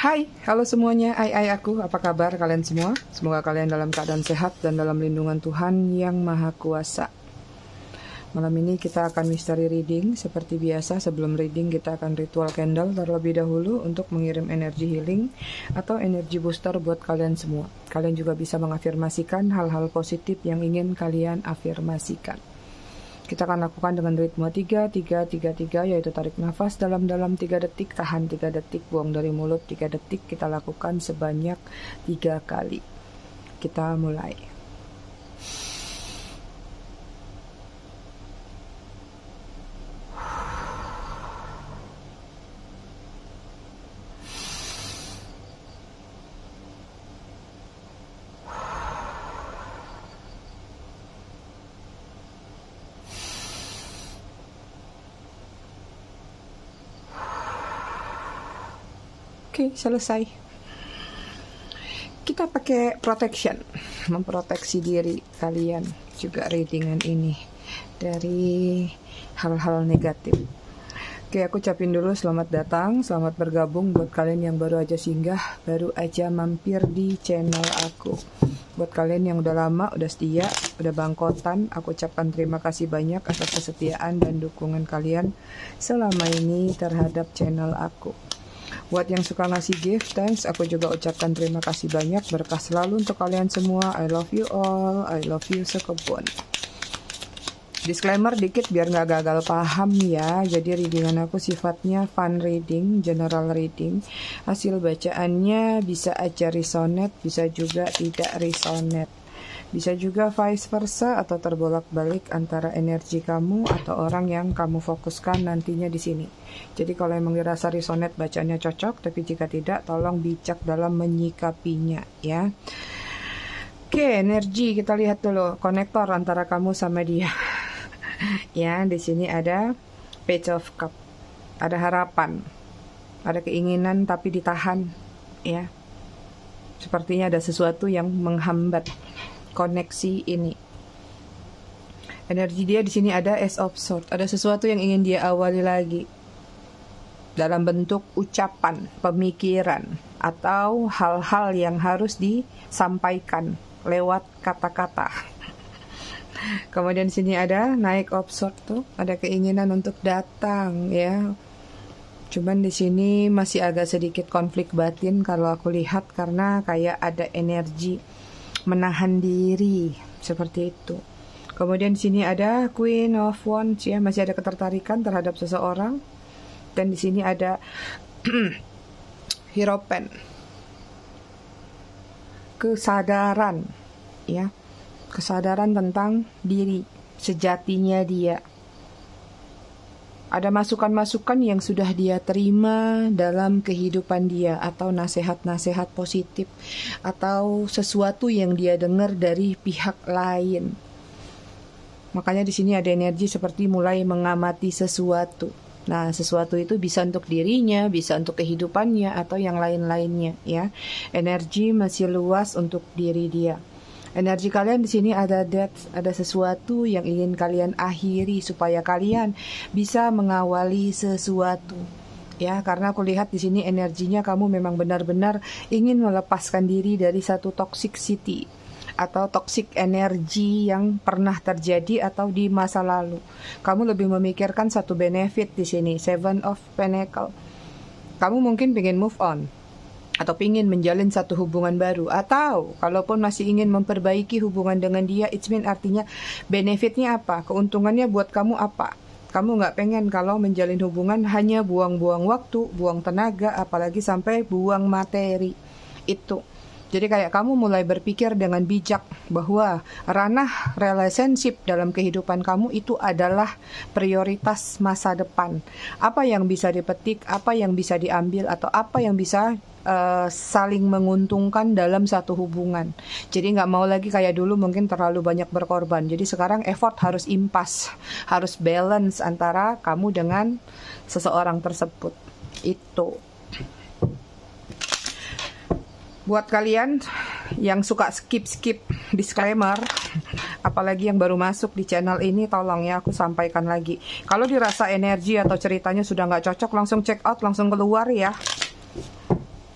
Hai, halo semuanya, aku, apa kabar kalian semua? Semoga kalian dalam keadaan sehat dan dalam lindungan Tuhan yang Maha Kuasa. Malam ini kita akan misteri reading. Seperti biasa, sebelum reading kita akan ritual candle terlebih dahulu untuk mengirim energi healing atau energi booster buat kalian semua. Kalian juga bisa mengafirmasikan hal-hal positif yang ingin kalian afirmasikan. Kita akan lakukan dengan ritme 3-3-3-3, yaitu tarik nafas dalam-dalam 3 detik, tahan 3 detik, buang dari mulut 3 detik. Kita lakukan sebanyak 3 kali. Kita mulai. Oke, selesai. Kita pakai protection, memproteksi diri kalian juga readingan ini dari hal-hal negatif. Oke, aku ucapin dulu selamat datang, selamat bergabung buat kalian yang baru aja singgah, baru aja mampir di channel aku. Buat kalian yang udah lama, udah setia, udah bangkotan, aku ucapkan terima kasih banyak atas kesetiaan dan dukungan kalian selama ini terhadap channel aku. Buat yang suka ngasih gift, thanks. Aku juga ucapkan terima kasih banyak. Berkah selalu untuk kalian semua. I love you all. I love you sekebun. Disclaimer dikit biar nggak gagal paham ya. Jadi readingan aku sifatnya fun reading, general reading. Hasil bacaannya bisa aja resonate, bisa juga tidak resonate. Bisa juga vice versa atau terbolak-balik antara energi kamu atau orang yang kamu fokuskan nantinya di sini. Jadi kalau emang dirasa resonate bacanya cocok, tapi jika tidak tolong bijak dalam menyikapinya ya. Oke, energi kita lihat dulu konektor antara kamu sama dia. Ya, di sini ada Page of Cup. Ada harapan. Ada keinginan tapi ditahan ya. Sepertinya ada sesuatu yang menghambat koneksi ini. Energi dia di sini ada Ace of Swords. Ada sesuatu yang ingin dia awali lagi dalam bentuk ucapan, pemikiran, atau hal-hal yang harus disampaikan lewat kata-kata. Kemudian di sini ada Knight of Swords tuh, ada keinginan untuk datang ya. Cuman di sini masih agak sedikit konflik batin kalau aku lihat karena kayak ada energi menahan diri seperti itu. Kemudian di sini ada Queen of Wands ya, masih ada ketertarikan terhadap seseorang. Dan di sini ada Hierophant. Kesadaran ya. Kesadaran tentang diri sejatinya dia. Ada masukan-masukan yang sudah dia terima dalam kehidupan dia, atau nasihat-nasihat positif, atau sesuatu yang dia dengar dari pihak lain. Makanya di sini ada energi seperti mulai mengamati sesuatu. Nah, sesuatu itu bisa untuk dirinya, bisa untuk kehidupannya, atau yang lain-lainnya ya. Energi masih luas untuk diri dia. Energi kalian di sini ada death, ada sesuatu yang ingin kalian akhiri supaya kalian bisa mengawali sesuatu. Ya, karena aku lihat di sini energinya kamu memang benar-benar ingin melepaskan diri dari satu toxic city atau toxic energi yang pernah terjadi atau di masa lalu. Kamu lebih memikirkan satu benefit di sini, Seven of Pentacles. Kamu mungkin pengen move on, atau ingin menjalin satu hubungan baru, atau kalaupun masih ingin memperbaiki hubungan dengan dia, it's mean artinya benefitnya apa, keuntungannya buat kamu apa. Kamu nggak pengen kalau menjalin hubungan hanya buang-buang waktu, buang tenaga, apalagi sampai buang materi itu. Jadi kayak kamu mulai berpikir dengan bijak bahwa ranah relationship dalam kehidupan kamu itu adalah prioritas masa depan. Apa yang bisa dipetik, apa yang bisa diambil, atau apa yang bisa saling menguntungkan dalam satu hubungan. Jadi nggak mau lagi kayak dulu mungkin terlalu banyak berkorban. Jadi sekarang effort harus impas, harus balance antara kamu dengan seseorang tersebut. Itu. Buat kalian yang suka skip disclaimer, apalagi yang baru masuk di channel ini, tolong ya aku sampaikan lagi. Kalau dirasa energi atau ceritanya sudah nggak cocok, langsung check out, langsung keluar ya.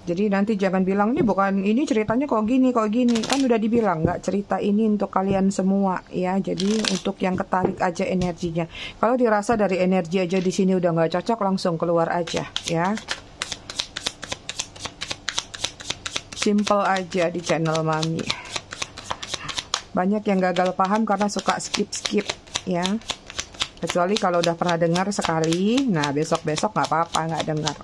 Jadi nanti jangan bilang, ini ceritanya kok gini, kan udah dibilang nggak cerita ini untuk kalian semua ya. Jadi untuk yang ketarik aja energinya. Kalau dirasa dari energi aja di sini udah nggak cocok, langsung keluar aja ya. Simple aja di channel Mami. Banyak yang gagal paham karena suka skip ya. Kecuali kalau udah pernah dengar sekali, nah besok-besok nggak apa-apa nggak dengar.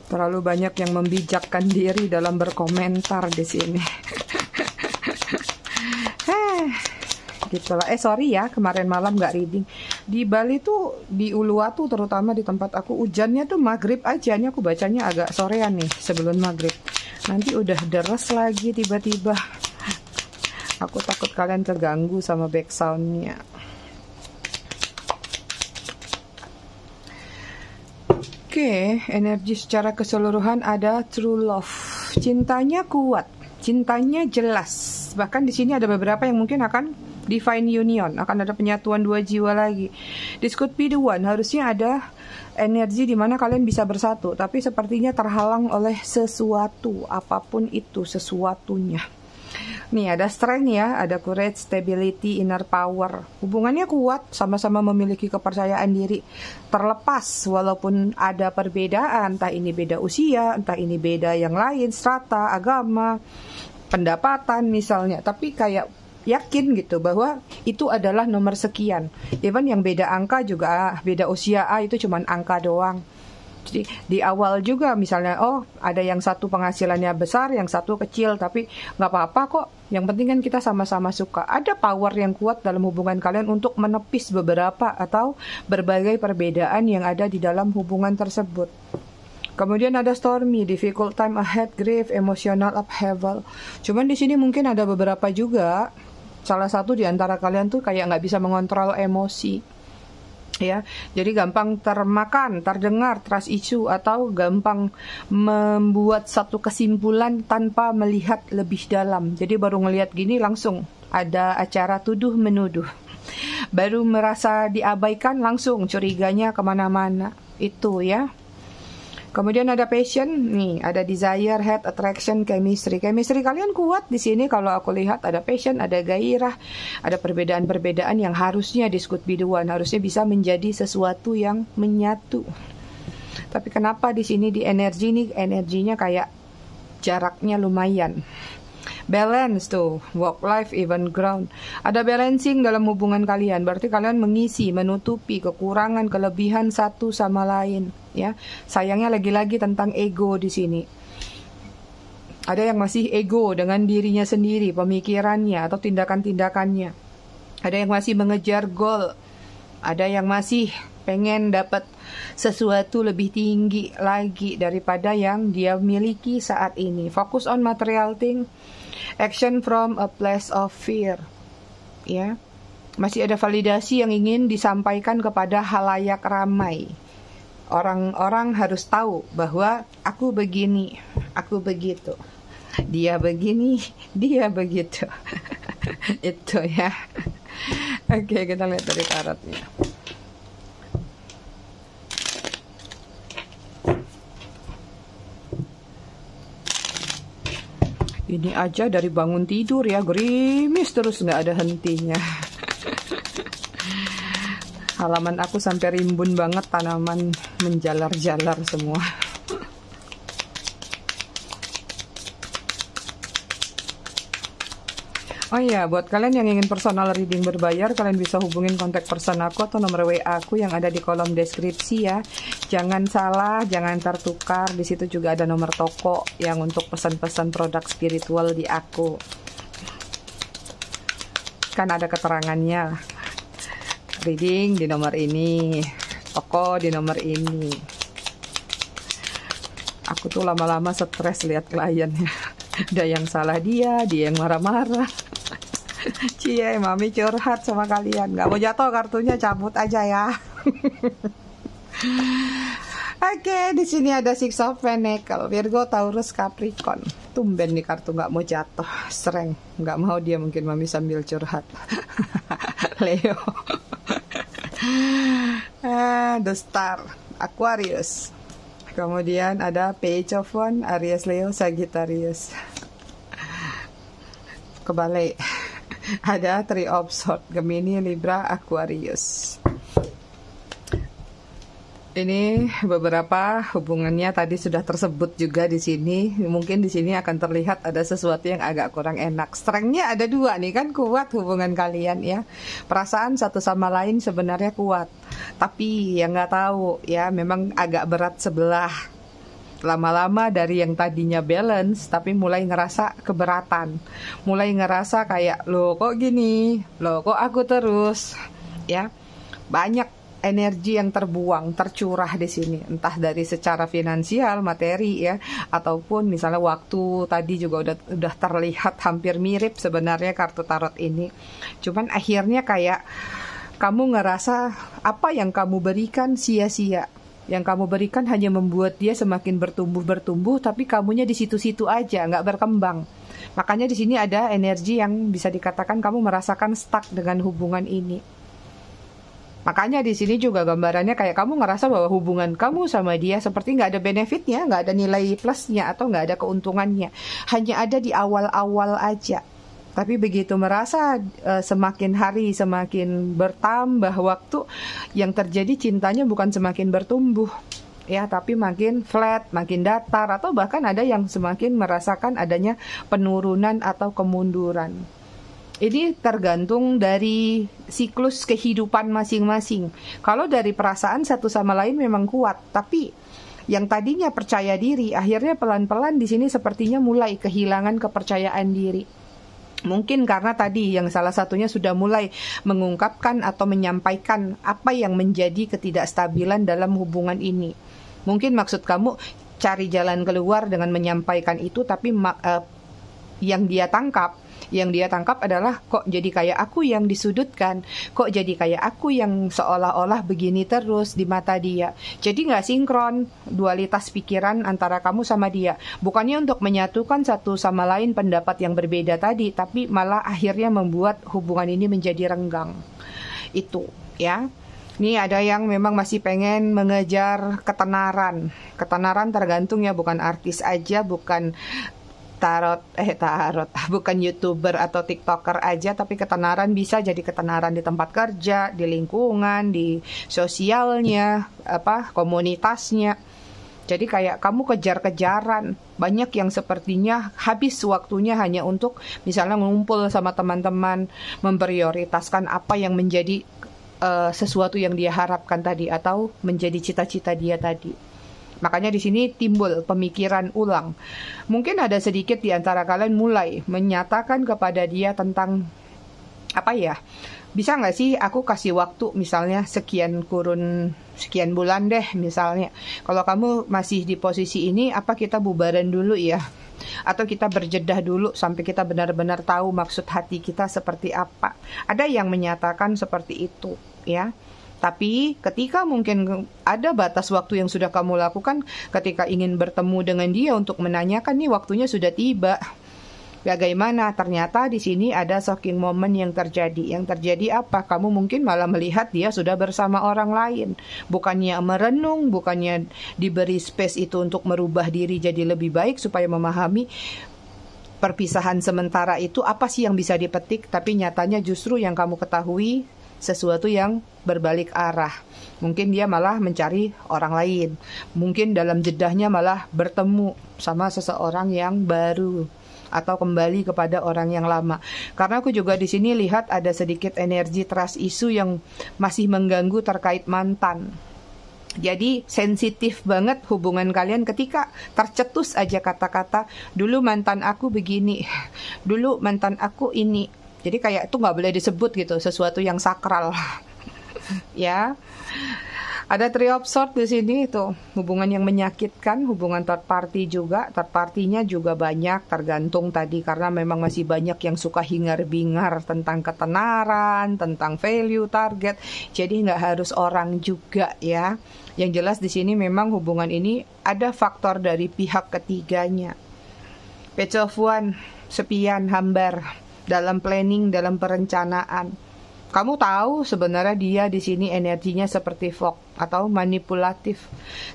Terlalu banyak yang membijakkan diri dalam berkomentar di sini. Gitulah. Sorry ya, kemarin malam nggak reading. Di Bali tuh, di Uluwatu terutama di tempat aku, hujannya tuh maghrib aja. Ini aku bacanya agak sorean nih, sebelum maghrib. Nanti udah deres lagi tiba-tiba. Aku takut kalian terganggu sama backsoundnya. Oke, energi secara keseluruhan ada true love. Cintanya kuat, cintanya jelas. Bahkan di sini ada beberapa yang mungkin akan divine union, akan ada penyatuan dua jiwa lagi. This could be the one. Harusnya ada energi di mana kalian bisa bersatu, tapi sepertinya terhalang oleh sesuatu, apapun itu sesuatunya. Nih ada strength ya, ada courage, stability, inner power. Hubungannya kuat, sama-sama memiliki kepercayaan diri. Terlepas walaupun ada perbedaan, entah ini beda usia, entah ini beda yang lain, strata, agama, pendapatan misalnya. Tapi kayak yakin gitu bahwa itu adalah nomor sekian. Even yang beda angka juga, beda usia itu cuman angka doang. Jadi di awal juga misalnya, ada yang satu penghasilannya besar, yang satu kecil, tapi nggak apa-apa kok. Yang penting kan kita sama-sama suka. Ada power yang kuat dalam hubungan kalian untuk menepis beberapa atau berbagai perbedaan yang ada di dalam hubungan tersebut. Kemudian ada stormy, difficult time ahead, grief, emotional upheaval. Cuman di sini mungkin ada beberapa juga. Salah satu di antara kalian tuh kayak nggak bisa mengontrol emosi. Ya, jadi gampang termakan, terdengar, trust issue, atau gampang membuat satu kesimpulan tanpa melihat lebih dalam. Jadi baru ngelihat gini langsung ada acara tuduh menuduh. Baru merasa diabaikan langsung curiganya kemana-mana. Itu ya. Kemudian ada passion, nih ada desire, head, attraction, chemistry. Chemistry kalian kuat di sini kalau aku lihat ada passion, ada gairah, ada perbedaan-perbedaan yang harusnya this could be the one, harusnya bisa menjadi sesuatu yang menyatu. Tapi kenapa di sini di energi nih, energinya kayak jaraknya lumayan. Balance tuh, work life even ground. Ada balancing dalam hubungan kalian. Berarti kalian mengisi, menutupi kekurangan, kelebihan satu sama lain, ya. Sayangnya lagi-lagi tentang ego di sini. Ada yang masih ego dengan dirinya sendiri, pemikirannya atau tindakan-tindakannya. Ada yang masih mengejar goal. Ada yang masih pengen dapat sesuatu lebih tinggi lagi daripada yang dia miliki saat ini. Fokus on material thing. Action from a place of fear. Ya. Masih ada validasi yang ingin disampaikan kepada halayak ramai. Orang-orang harus tahu bahwa aku begini, aku begitu. Dia begini, dia begitu. Itu ya. Oke, kita lihat dari tarotnya. Ini aja dari bangun tidur ya, gerimis terus nggak ada hentinya. Halaman aku sampai rimbun banget, tanaman menjalar-jalar semua. Oh iya, buat kalian yang ingin personal reading berbayar, kalian bisa hubungin kontak person aku atau nomor WA aku yang ada di kolom deskripsi ya. Jangan salah, jangan tertukar. Di situ juga ada nomor toko yang untuk pesan-pesan produk spiritual di aku. Kan ada keterangannya. Reading di nomor ini, toko di nomor ini. Aku tuh lama-lama stres lihat kliennya. Ada yang salah dia yang marah-marah. Cie, mami curhat sama kalian. Gak mau jatuh kartunya, cabut aja ya. Oke, di sini ada Six of Pentacles, Virgo, Taurus, Capricorn. Tumben nih kartu nggak mau jatuh, sereng. Nggak mau dia, mungkin mami sambil curhat. Leo. The Star, Aquarius. Kemudian ada Page of Wands, Aries, Leo, Sagittarius. Kebalik. Ada Three of Swords, Gemini, Libra, Aquarius. Ini beberapa hubungannya tadi sudah tersebut juga di sini. Mungkin di sini akan terlihat ada sesuatu yang agak kurang enak. Strength-nya ada dua nih kan, kuat hubungan kalian ya. Perasaan satu sama lain sebenarnya kuat. Tapi ya nggak tahu ya, memang agak berat sebelah. Lama-lama dari yang tadinya balance, tapi mulai ngerasa keberatan. Mulai ngerasa kayak, loh kok gini, loh kok aku terus. Ya, banyak energi yang terbuang, tercurah di sini, entah dari secara finansial, materi ya, ataupun misalnya waktu. Tadi juga udah terlihat hampir mirip sebenarnya kartu tarot ini. Cuman akhirnya kayak kamu ngerasa apa yang kamu berikan sia-sia. Yang kamu berikan hanya membuat dia semakin bertumbuh, tapi kamunya di situ-situ aja, nggak berkembang. Makanya di sini ada energi yang bisa dikatakan kamu merasakan stuck dengan hubungan ini. Makanya di sini juga gambarannya kayak kamu ngerasa bahwa hubungan kamu sama dia seperti nggak ada benefitnya, nggak ada nilai plusnya atau nggak ada keuntungannya. Hanya ada di awal-awal aja. Tapi begitu merasa semakin hari semakin bertambah waktu, yang terjadi cintanya bukan semakin bertumbuh. Ya, tapi makin flat, makin datar, atau bahkan ada yang semakin merasakan adanya penurunan atau kemunduran. Ini tergantung dari siklus kehidupan masing-masing. Kalau dari perasaan satu sama lain memang kuat, tapi yang tadinya percaya diri, akhirnya pelan-pelan di sini sepertinya mulai kehilangan kepercayaan diri. Mungkin karena tadi yang salah satunya sudah mulai mengungkapkan atau menyampaikan apa yang menjadi ketidakstabilan dalam hubungan ini. Mungkin maksud kamu cari jalan keluar dengan menyampaikan itu, tapi yang dia tangkap adalah kok jadi kayak aku yang disudutkan, kok jadi kayak aku yang seolah-olah begini terus di mata dia. Jadi nggak sinkron dualitas pikiran antara kamu sama dia. Bukannya untuk menyatukan satu sama lain pendapat yang berbeda tadi, tapi malah akhirnya membuat hubungan ini menjadi renggang. Itu ya. Ini ada yang memang masih pengen mengejar ketenaran. Ketenaran tergantung ya, bukan artis aja, bukan bukan YouTuber atau TikToker aja, tapi ketenaran bisa jadi ketenaran di tempat kerja, di lingkungan, di sosialnya, komunitasnya. Jadi kayak kamu kejar-kejaran. Banyak yang sepertinya habis waktunya hanya untuk misalnya ngumpul sama teman-teman, memprioritaskan apa yang menjadi sesuatu yang dia harapkan tadi atau menjadi cita-cita dia tadi. Makanya di sini timbul pemikiran ulang. Mungkin ada sedikit di antara kalian mulai menyatakan kepada dia tentang bisa nggak sih aku kasih waktu misalnya sekian bulan deh misalnya. Kalau kamu masih di posisi ini, apa kita bubaran dulu ya? Atau kita berjedah dulu sampai kita benar-benar tahu maksud hati kita seperti apa. Ada yang menyatakan seperti itu ya. Tapi ketika mungkin ada batas waktu yang sudah kamu lakukan, ketika ingin bertemu dengan dia untuk menanyakan nih waktunya sudah tiba. Bagaimana? Ternyata di sini ada shocking moment yang terjadi. Yang terjadi apa? Kamu mungkin malah melihat dia sudah bersama orang lain. Bukannya merenung, bukannya diberi space itu untuk merubah diri jadi lebih baik supaya memahami perpisahan sementara itu apa sih yang bisa dipetik, tapi nyatanya justru yang kamu ketahui sesuatu yang berbalik arah. Mungkin dia malah mencari orang lain. Mungkin dalam jedahnya malah bertemu sama seseorang yang baru atau kembali kepada orang yang lama. Karena aku juga di sini lihat ada sedikit energi trust issue yang masih mengganggu terkait mantan. Jadi sensitif banget hubungan kalian ketika tercetus aja kata-kata, dulu mantan aku begini, dulu mantan aku ini. Jadi kayak itu nggak boleh disebut gitu, sesuatu yang sakral. Ya, ada Three of Swords di sini itu hubungan yang menyakitkan, hubungan third party juga. Third party-nya juga banyak, tergantung tadi karena memang masih banyak yang suka hingar-bingar tentang ketenaran, tentang value, target. Jadi nggak harus orang juga ya. Yang jelas di sini memang hubungan ini ada faktor dari pihak ketiganya. Page of Wands, sepian, hambar. Dalam planning, dalam perencanaan. Kamu tahu sebenarnya dia di sini energinya seperti fog atau manipulatif.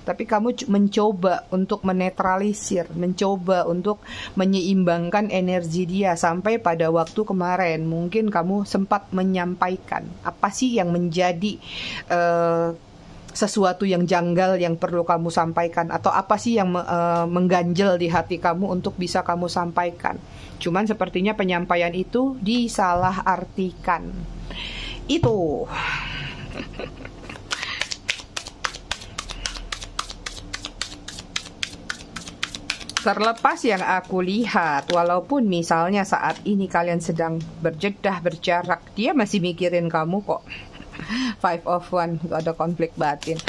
Tapi kamu mencoba untuk menetralisir, mencoba untuk menyeimbangkan energi dia sampai pada waktu kemarin. Mungkin kamu sempat menyampaikan apa sih yang menjadi sesuatu yang janggal yang perlu kamu sampaikan, atau apa sih yang mengganjal di hati kamu untuk bisa kamu sampaikan. Cuman sepertinya penyampaian itu disalahartikan. Itu terlepas yang aku lihat, walaupun misalnya saat ini kalian sedang berjarak, dia masih mikirin kamu kok. Five of One, ada konflik batin.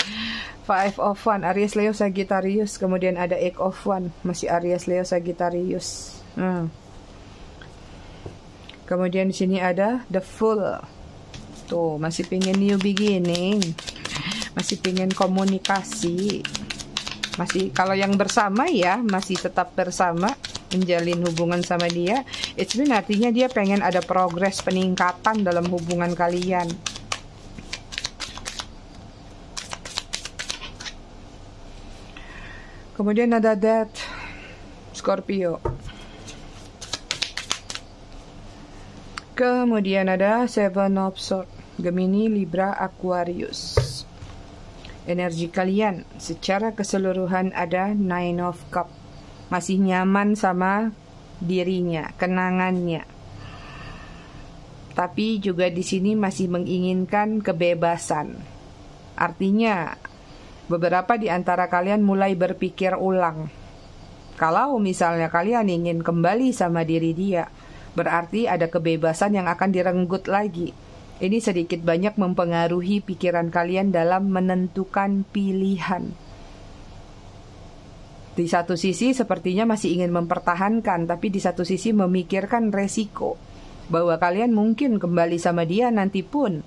Five of One, Aries, Leo, Sagittarius. Kemudian ada Eight of One, masih Aries, Leo, Sagittarius. Kemudian di sini ada The Fool. Tuh, masih pengen new beginning, masih pengen komunikasi, masih kalau yang bersama ya masih tetap bersama, menjalin hubungan sama dia. It's been artinya dia pengen ada progres, peningkatan dalam hubungan kalian. Kemudian ada Death, Scorpio. Kemudian ada Seven of Swords, Gemini, Libra, Aquarius. Energi kalian secara keseluruhan ada Nine of Cups. Masih nyaman sama dirinya, kenangannya. Tapi juga di sini masih menginginkan kebebasan. Artinya, beberapa di antara kalian mulai berpikir ulang. Kalau misalnya kalian ingin kembali sama diri dia, berarti ada kebebasan yang akan direnggut lagi. Ini sedikit banyak mempengaruhi pikiran kalian dalam menentukan pilihan. Di satu sisi sepertinya masih ingin mempertahankan, tapi di satu sisi memikirkan resiko bahwa kalian mungkin kembali sama dia nanti pun.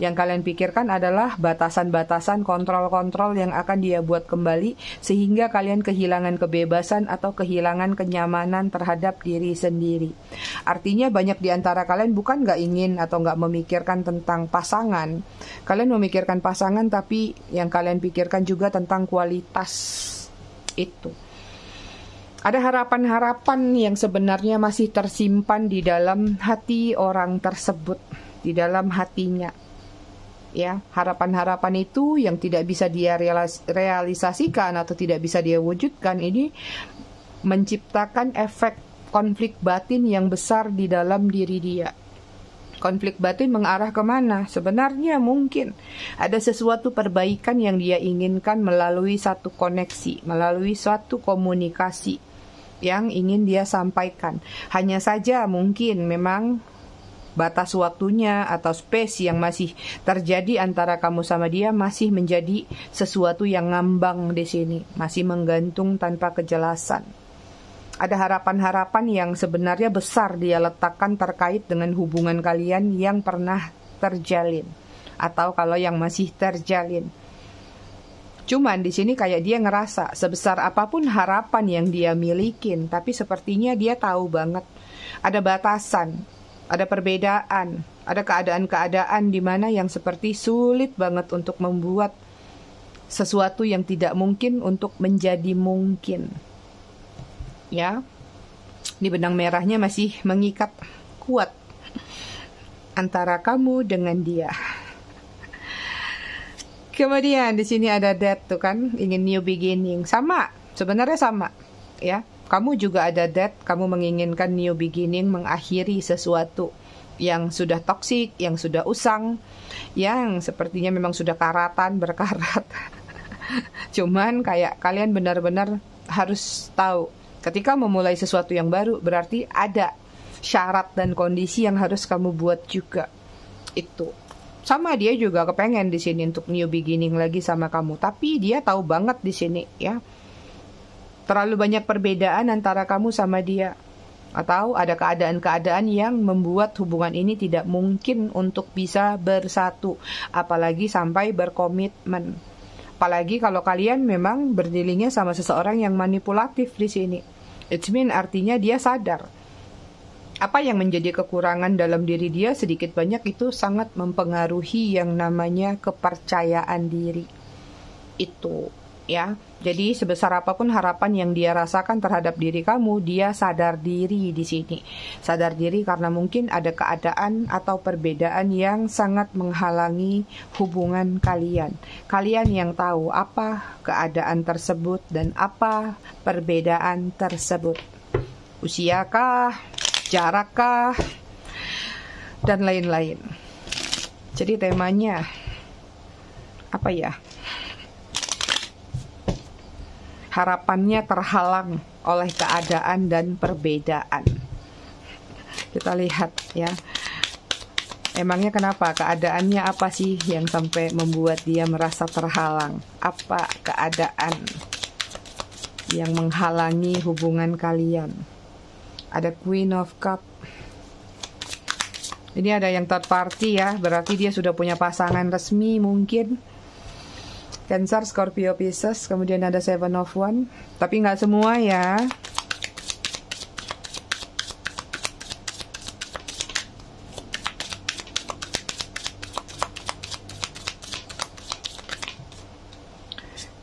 Yang kalian pikirkan adalah batasan-batasan, kontrol-kontrol yang akan dia buat kembali, sehingga kalian kehilangan kebebasan atau kehilangan kenyamanan terhadap diri sendiri. Artinya banyak di antara kalian bukan nggak ingin atau nggak memikirkan tentang pasangan. Kalian memikirkan pasangan, tapi yang kalian pikirkan juga tentang kualitas itu. Ada harapan-harapan yang sebenarnya masih tersimpan di dalam hati orang tersebut, di dalam hatinya. Ya, harapan-harapan itu yang tidak bisa dia realisasikan atau tidak bisa dia wujudkan, ini menciptakan efek konflik batin yang besar di dalam diri dia. Konflik batin mengarah kemana? Sebenarnya mungkin ada sesuatu perbaikan yang dia inginkan melalui satu koneksi, melalui suatu komunikasi yang ingin dia sampaikan. Hanya saja mungkin memang batas waktunya atau space yang masih terjadi antara kamu sama dia masih menjadi sesuatu yang ngambang di sini, masih menggantung tanpa kejelasan. Ada harapan-harapan yang sebenarnya besar dia letakkan terkait dengan hubungan kalian yang pernah terjalin atau kalau yang masih terjalin. Cuman di sini kayak dia ngerasa sebesar apapun harapan yang dia milikin, tapi sepertinya dia tahu banget ada batasan, ada perbedaan, ada keadaan-keadaan di mana yang seperti sulit banget untuk membuat sesuatu yang tidak mungkin untuk menjadi mungkin. Ya, di benang merahnya masih mengikat kuat antara kamu dengan dia. Kemudian di sini ada Death tuh kan, ingin new beginning. Sama, sebenarnya sama, ya. Kamu juga ada Death, kamu menginginkan new beginning, mengakhiri sesuatu yang sudah toksik, yang sudah usang, yang sepertinya memang sudah karatan, berkarat. Cuman kayak kalian benar-benar harus tahu, ketika memulai sesuatu yang baru, berarti ada syarat dan kondisi yang harus kamu buat juga. Itu. Sama dia juga kepengen di sini untuk new beginning lagi sama kamu, tapi dia tahu banget di sini, ya. Terlalu banyak perbedaan antara kamu sama dia. Atau ada keadaan-keadaan yang membuat hubungan ini tidak mungkin untuk bisa bersatu. Apalagi sampai berkomitmen. Apalagi kalau kalian memang berdilingnya sama seseorang yang manipulatif di sini. It means artinya dia sadar Apa yang menjadi kekurangan dalam diri dia sedikit banyak itu sangat mempengaruhi yang namanya kepercayaan diri. Itu ya. Jadi sebesar apapun harapan yang dia rasakan terhadap diri kamu, dia sadar diri di sini. Sadar diri karena mungkin ada keadaan atau perbedaan yang sangat menghalangi hubungan kalian. Kalian yang tahu apa keadaan tersebut dan apa perbedaan tersebut. Usiakah, jarakkah, dan lain-lain. Jadi temanya apa ya? Harapannya terhalang oleh keadaan dan perbedaan. Kita lihat ya. Emangnya kenapa? Keadaannya apa sih yang sampai membuat dia merasa terhalang? Apa keadaan yang menghalangi hubungan kalian? Ada Queen of Cup. Ini ada yang third party ya. Berarti dia sudah punya pasangan resmi mungkin. Cancer, Scorpio, Pisces, kemudian ada Seven of Wands, tapi nggak semua ya.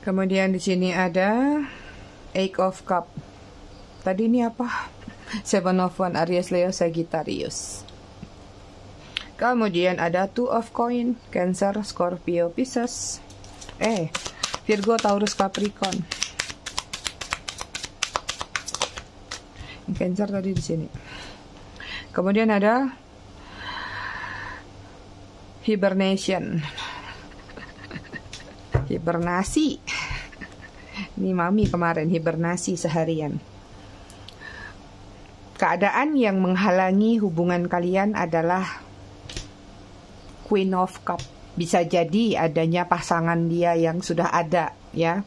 Kemudian di sini ada Eight of Cup. Tadi ini apa? Seven of Wands, Aries, Leo, Sagittarius. Kemudian ada Two of Coin, Cancer, Scorpio, Pisces. Virgo, Taurus, Capricorn. Cancer tadi di sini. Kemudian ada hibernation. Hibernasi. Ini mami kemarin hibernasi seharian. Keadaan yang menghalangi hubungan kalian adalah Queen of Cup. Bisa jadi adanya pasangan dia yang sudah ada ya.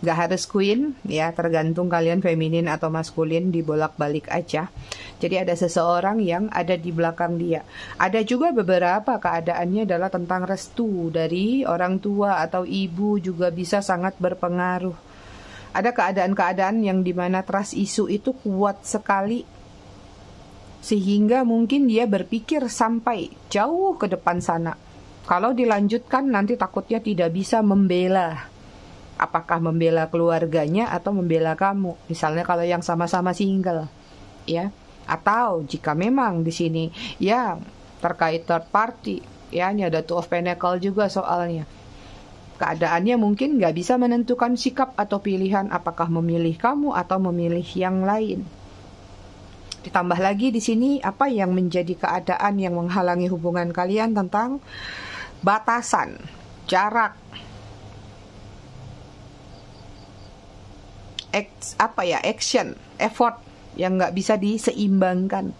Gak harus queen ya, tergantung kalian feminin atau maskulin, dibolak-balik aja. Jadi ada seseorang yang ada di belakang dia. Ada juga beberapa keadaannya adalah tentang restu dari orang tua atau ibu, juga bisa sangat berpengaruh. Ada keadaan-keadaan yang dimana trust issue itu kuat sekali, sehingga mungkin dia berpikir sampai jauh ke depan sana. Kalau dilanjutkan nanti takutnya tidak bisa membela. Apakah membela keluarganya atau membela kamu? Misalnya kalau yang sama-sama single, ya. Atau jika memang di sini yang terkait third party, ya, ini ada Two of Pentacles juga soalnya. Keadaannya mungkin nggak bisa menentukan sikap atau pilihan apakah memilih kamu atau memilih yang lain. Ditambah lagi di sini apa yang menjadi keadaan yang menghalangi hubungan kalian tentang batasan, jarak, action, effort yang nggak bisa diseimbangkan.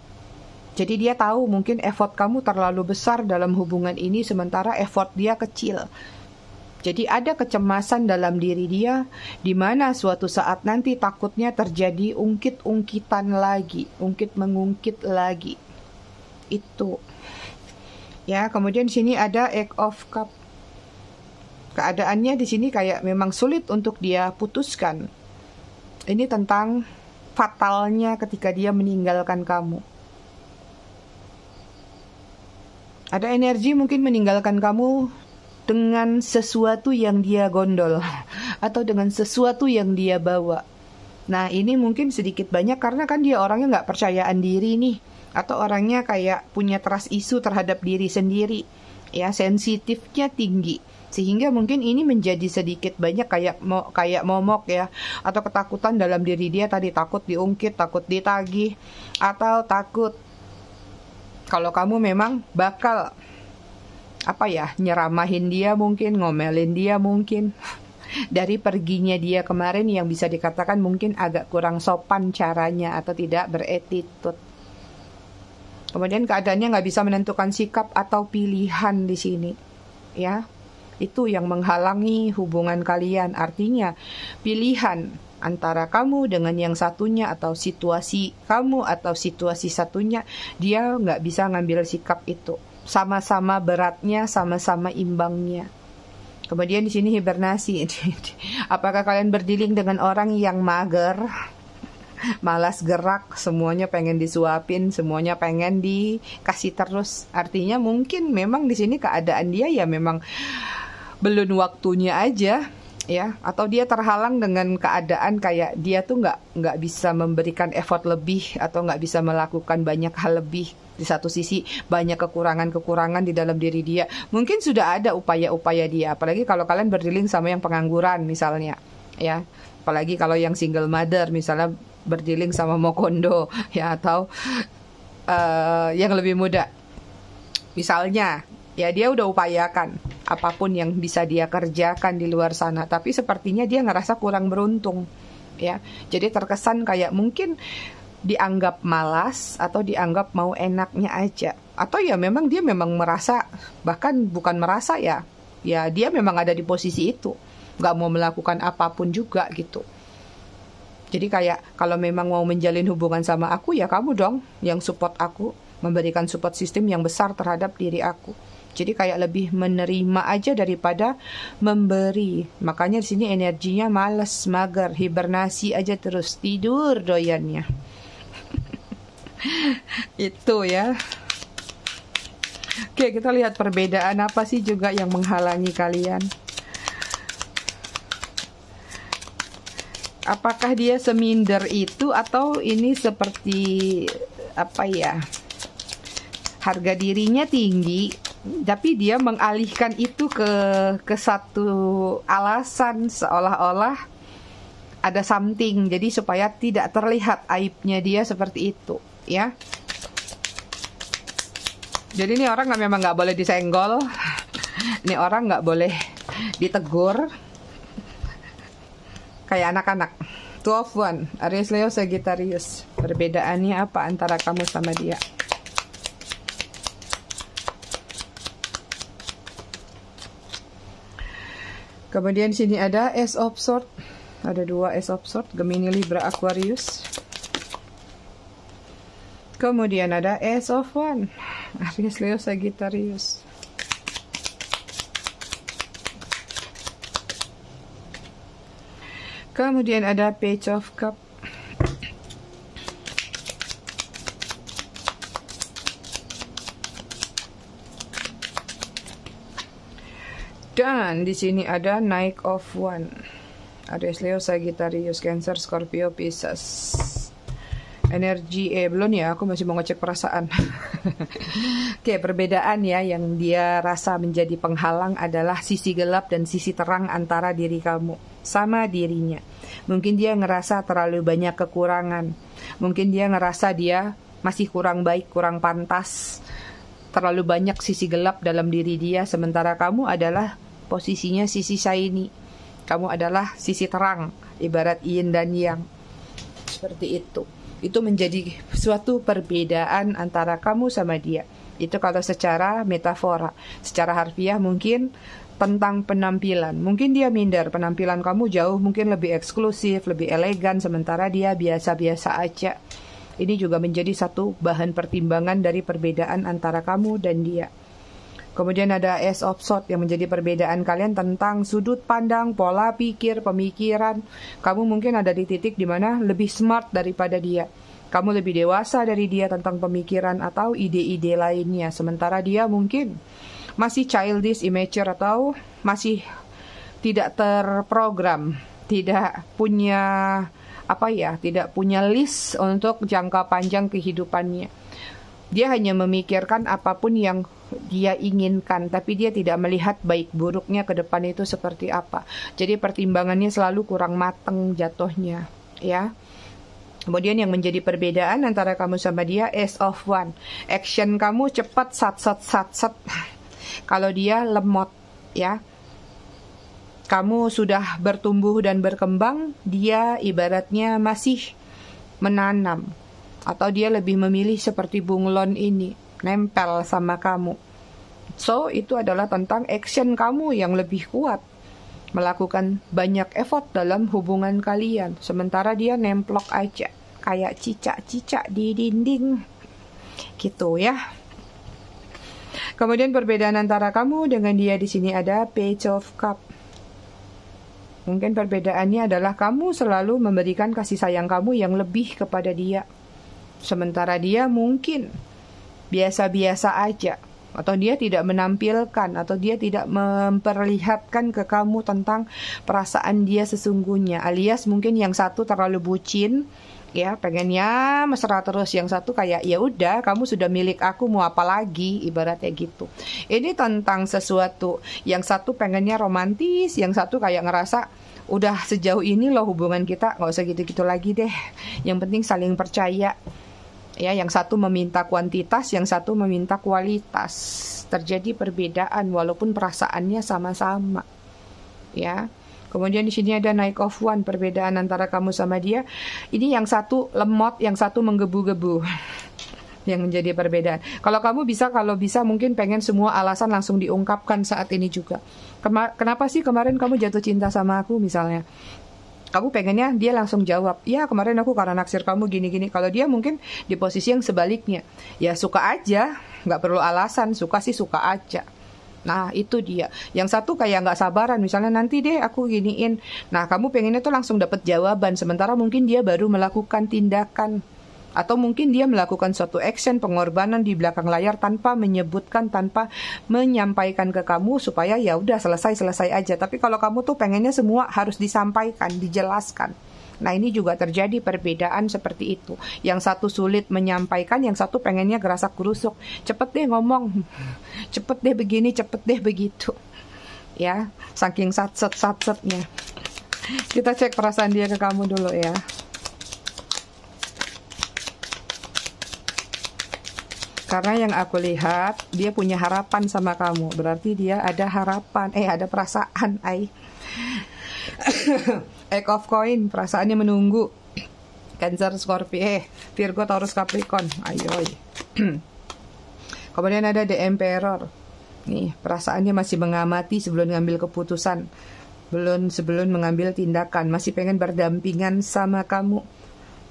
Jadi dia tahu mungkin effort kamu terlalu besar dalam hubungan ini, sementara effort dia kecil. Jadi ada kecemasan dalam diri dia, di mana suatu saat nanti takutnya terjadi ungkit-ungkitan lagi, ungkit-mengungkit lagi. Itu. Ya, kemudian di sini ada Eight of Cup. Keadaannya di sini kayak memang sulit untuk dia putuskan. Ini tentang fatalnya ketika dia meninggalkan kamu. Ada energi mungkin meninggalkan kamu dengan sesuatu yang dia gondol atau dengan sesuatu yang dia bawa. Nah, ini mungkin sedikit banyak karena kan dia orangnya nggak percayaan diri nih. Atau orangnya kayak punya trust issue terhadap diri sendiri, ya, sensitifnya tinggi, sehingga mungkin ini menjadi sedikit banyak kayak momok ya, atau ketakutan dalam diri dia tadi, takut diungkit, takut ditagih, atau takut kalau kamu memang bakal nyeramahin dia mungkin, ngomelin dia mungkin. Dari perginya dia kemarin yang bisa dikatakan mungkin agak kurang sopan caranya atau tidak beretitude. Kemudian keadaannya nggak bisa menentukan sikap atau pilihan di sini, ya. Itu yang menghalangi hubungan kalian. Artinya pilihan antara kamu dengan yang satunya atau situasi kamu atau situasi satunya, dia nggak bisa ngambil sikap itu. Sama-sama beratnya, sama-sama imbangnya. Kemudian di sini hibernasi. Apakah kalian berdealing dengan orang yang mager? malas gerak, semuanya pengen disuapin, semuanya pengen dikasih terus. Artinya mungkin memang di sini keadaan dia ya memang belum waktunya aja, ya, atau dia terhalang dengan keadaan kayak dia tuh nggak bisa memberikan effort lebih atau nggak bisa melakukan banyak hal lebih. Di satu sisi banyak kekurangan-kekurangan di dalam diri dia. Mungkin sudah ada upaya-upaya dia, apalagi kalau kalian berdealing sama yang pengangguran misalnya, ya. Apalagi kalau yang single mother misalnya berdealing sama mokondo, ya, atau yang lebih muda. Misalnya, ya dia udah upayakan apapun yang bisa dia kerjakan di luar sana, tapi sepertinya dia ngerasa kurang beruntung, ya. Jadi terkesan kayak mungkin dianggap malas atau dianggap mau enaknya aja, atau ya memang dia memang merasa, bahkan bukan merasa, ya dia memang ada di posisi itu, nggak mau melakukan apapun juga gitu. Jadi kayak kalau memang mau menjalin hubungan sama aku, ya kamu dong yang support aku, memberikan support system yang besar terhadap diri aku. Jadi kayak lebih menerima aja daripada memberi. Makanya di sini energinya males, mager, hibernasi aja terus, tidur doyannya. Itu ya. Oke, kita lihat perbedaan apa sih juga yang menghalangi kalian. Apakah dia seminder itu, atau ini seperti apa ya, harga dirinya tinggi, tapi dia mengalihkan itu ke satu alasan seolah-olah ada something, jadi supaya tidak terlihat aibnya dia seperti itu, ya. Jadi ini orang memang nggak boleh disenggol, ini orang nggak boleh ditegur, kayak anak-anak. 12 Aries, Leo, Sagittarius. Perbedaannya apa antara kamu sama dia? Kemudian sini ada Ace of Swords. Ada 2 Ace of Swords, Gemini, Libra, Aquarius. Kemudian ada Ace of Wands, Aries, Leo, Sagittarius. Kemudian ada Page of Cups. Dan di sini ada Knight of Wands. Aries, Leo, Sagittarius, Cancer, Scorpio, Pisces. Energi belum ya, aku masih mau ngecek perasaan. Oke, perbedaan ya yang dia rasa menjadi penghalang adalah sisi gelap dan sisi terang antara diri kamu sama dirinya. Mungkin dia ngerasa terlalu banyak kekurangan. Mungkin dia ngerasa dia masih kurang baik, kurang pantas. Terlalu banyak sisi gelap dalam diri dia, sementara kamu adalah posisinya sisi shiny. Kamu adalah sisi terang, ibarat yin dan yang. Seperti itu. Itu menjadi suatu perbedaan antara kamu sama dia. Itu kalau secara metafora. Secara harfiah mungkin tentang penampilan. Mungkin dia minder, penampilan kamu jauh mungkin lebih eksklusif, lebih elegan, sementara dia biasa-biasa aja. Ini juga menjadi satu bahan pertimbangan dari perbedaan antara kamu dan dia. Kemudian ada Ace of Swords yang menjadi perbedaan kalian tentang sudut pandang, pola pikir, pemikiran. Kamu mungkin ada di titik dimana lebih smart daripada dia. Kamu lebih dewasa dari dia tentang pemikiran atau ide-ide lainnya. Sementara dia mungkin masih childish, immature, atau masih tidak terprogram, tidak punya tidak punya list untuk jangka panjang kehidupannya. Dia hanya memikirkan apapun yang dia inginkan, tapi dia tidak melihat baik buruknya ke depan itu seperti apa. Jadi pertimbangannya selalu kurang mateng jatuhnya, ya. Kemudian yang menjadi perbedaan antara kamu sama dia, Ace of Wands. Action kamu cepat, sat. Kalau dia lemot, ya. Kamu sudah bertumbuh dan berkembang, dia ibaratnya masih menanam. Atau dia lebih memilih seperti bunglon ini, nempel sama kamu. So, itu adalah tentang action kamu yang lebih kuat. Melakukan banyak effort dalam hubungan kalian. Sementara dia nemplok aja. Kayak cicak-cicak di dinding. Gitu ya. Kemudian perbedaan antara kamu dengan dia di sini ada Page of Cups. Mungkin perbedaannya adalah kamu selalu memberikan kasih sayang kamu yang lebih kepada dia. Sementara dia mungkin biasa-biasa aja. Atau dia tidak menampilkan, atau dia tidak memperlihatkan ke kamu tentang perasaan dia sesungguhnya. Alias mungkin yang satu terlalu bucin, ya pengennya mesra terus, yang satu kayak ya udah kamu sudah milik aku, mau apa lagi, ibaratnya gitu. Ini tentang sesuatu, yang satu pengennya romantis, yang satu kayak ngerasa udah sejauh ini loh hubungan kita, nggak usah gitu-gitu lagi deh, yang penting saling percaya. Ya, yang satu meminta kuantitas, yang satu meminta kualitas. Terjadi perbedaan walaupun perasaannya sama-sama. Ya. Kemudian di sini ada Knight of Wands, perbedaan antara kamu sama dia. Ini yang satu lemot, yang satu menggebu-gebu. Yang menjadi perbedaan. Kalau bisa mungkin pengen semua alasan langsung diungkapkan saat ini juga. Kenapa sih kemarin kamu jatuh cinta sama aku misalnya? Kamu pengennya dia langsung jawab, ya kemarin aku karena naksir kamu gini-gini. Kalau dia mungkin di posisi yang sebaliknya, ya suka aja, nggak perlu alasan, suka sih suka aja. Nah itu dia. Yang satu kayak nggak sabaran, misalnya nanti deh aku giniin. Nah kamu pengennya tuh langsung dapat jawaban, sementara mungkin dia baru melakukan tindakan. Atau mungkin dia melakukan suatu action pengorbanan di belakang layar tanpa menyebutkan, tanpa menyampaikan ke kamu supaya ya udah selesai aja. Tapi kalau kamu tuh pengennya semua harus disampaikan, dijelaskan. Nah ini juga terjadi perbedaan seperti itu. Yang satu sulit menyampaikan, yang satu pengennya gerasak gerusuk. Cepet deh ngomong, cepet deh begini, cepet deh begitu. Ya, saking satset-satsetnya. Kita cek perasaan dia ke kamu dulu ya. Karena yang aku lihat, dia punya harapan sama kamu. Berarti dia ada harapan, ada perasaan, Eight of Coin, perasaannya menunggu. Cancer, Scorpio, Virgo, Taurus, Capricorn. Ayo. Kemudian ada The Emperor. Nih, perasaannya masih mengamati sebelum mengambil keputusan. Sebelum mengambil tindakan. Masih pengen berdampingan sama kamu.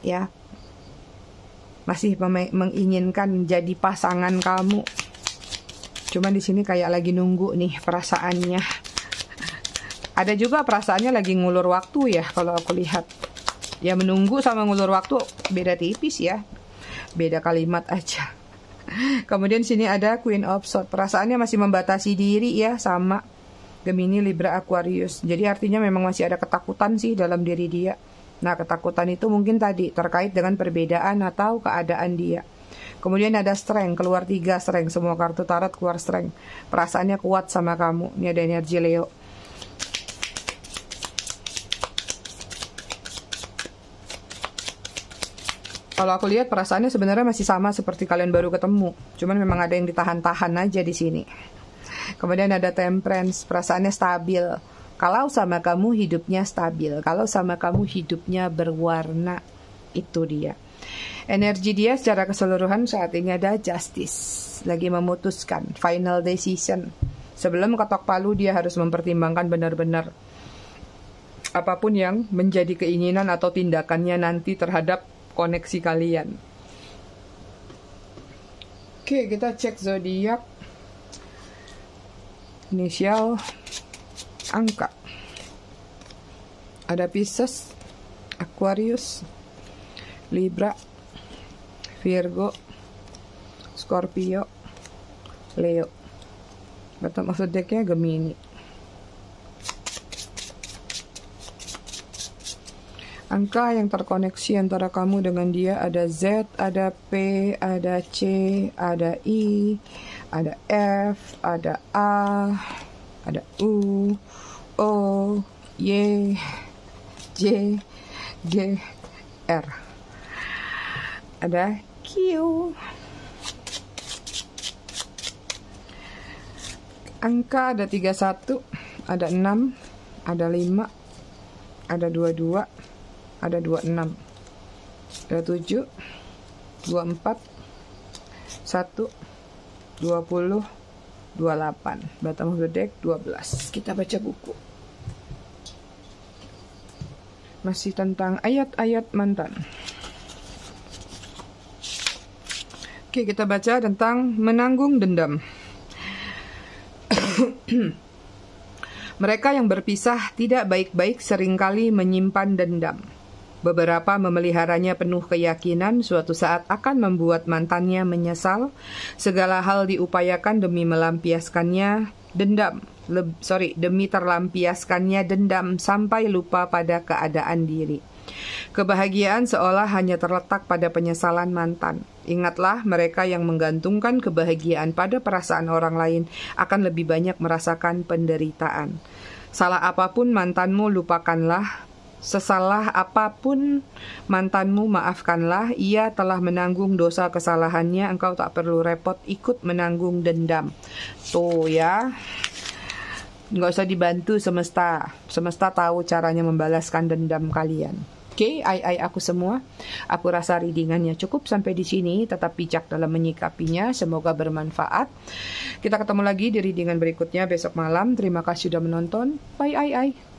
Ya. Masih menginginkan jadi pasangan kamu. Cuman di sini kayak lagi nunggu nih perasaannya. Ada juga perasaannya lagi ngulur waktu ya kalau aku lihat. Ya menunggu sama ngulur waktu beda tipis ya. Beda kalimat aja. Kemudian sini ada Queen of Swords. Perasaannya masih membatasi diri ya sama Gemini, Libra, Aquarius. Jadi artinya memang masih ada ketakutan sih dalam diri dia. Nah, ketakutan itu mungkin tadi terkait dengan perbedaan atau keadaan dia. Kemudian ada Strength, keluar 3 Strength. Semua kartu tarot keluar Strength. Perasaannya kuat sama kamu. Ini ada energi Leo. Kalau aku lihat perasaannya sebenarnya masih sama seperti kalian baru ketemu. Cuman memang ada yang ditahan-tahan aja di sini. Kemudian ada Temperance, perasaannya stabil. Kalau sama kamu hidupnya stabil, kalau sama kamu hidupnya berwarna, itu dia. Energi dia secara keseluruhan saat ini ada Justice, lagi memutuskan, final decision. Sebelum ketok palu dia harus mempertimbangkan benar-benar apapun yang menjadi keinginan atau tindakannya nanti terhadap koneksi kalian. Oke, kita cek zodiak. Inisial, angka. Ada Pisces, Aquarius, Libra, Virgo, Scorpio, Leo. Bottom of the deck-nya Gemini. Angka yang terkoneksi antara kamu dengan dia ada Z, ada P, ada C, ada I, ada F, ada A, ada U, O, Y, J, G, R. Ada Q. Angka ada 31, ada 6, ada 5, ada 22, ada 26, ada 7, 24, 1, 20, 28. Bottom of the deck 12. Kita baca buku. Masih tentang ayat-ayat mantan. Oke, kita baca tentang menanggung dendam. Mereka yang berpisah tidak baik-baik seringkali menyimpan dendam. Beberapa memeliharanya penuh keyakinan suatu saat akan membuat mantannya menyesal. Segala hal diupayakan demi demi terlampiaskannya dendam sampai lupa pada keadaan diri. Kebahagiaan seolah hanya terletak pada penyesalan mantan. Ingatlah, mereka yang menggantungkan kebahagiaan pada perasaan orang lain akan lebih banyak merasakan penderitaan. Salah apapun mantanmu, lupakanlah. Sesalah apapun mantanmu, maafkanlah. Ia telah menanggung dosa kesalahannya. Engkau tak perlu repot ikut menanggung dendam. Tuh ya, nggak usah dibantu semesta. Semesta tahu caranya membalaskan dendam kalian. Oke, aku semua. Aku rasa readingannya cukup sampai di sini. Tetap bijak dalam menyikapinya. Semoga bermanfaat. Kita ketemu lagi di readingan berikutnya besok malam. Terima kasih sudah menonton. Bye.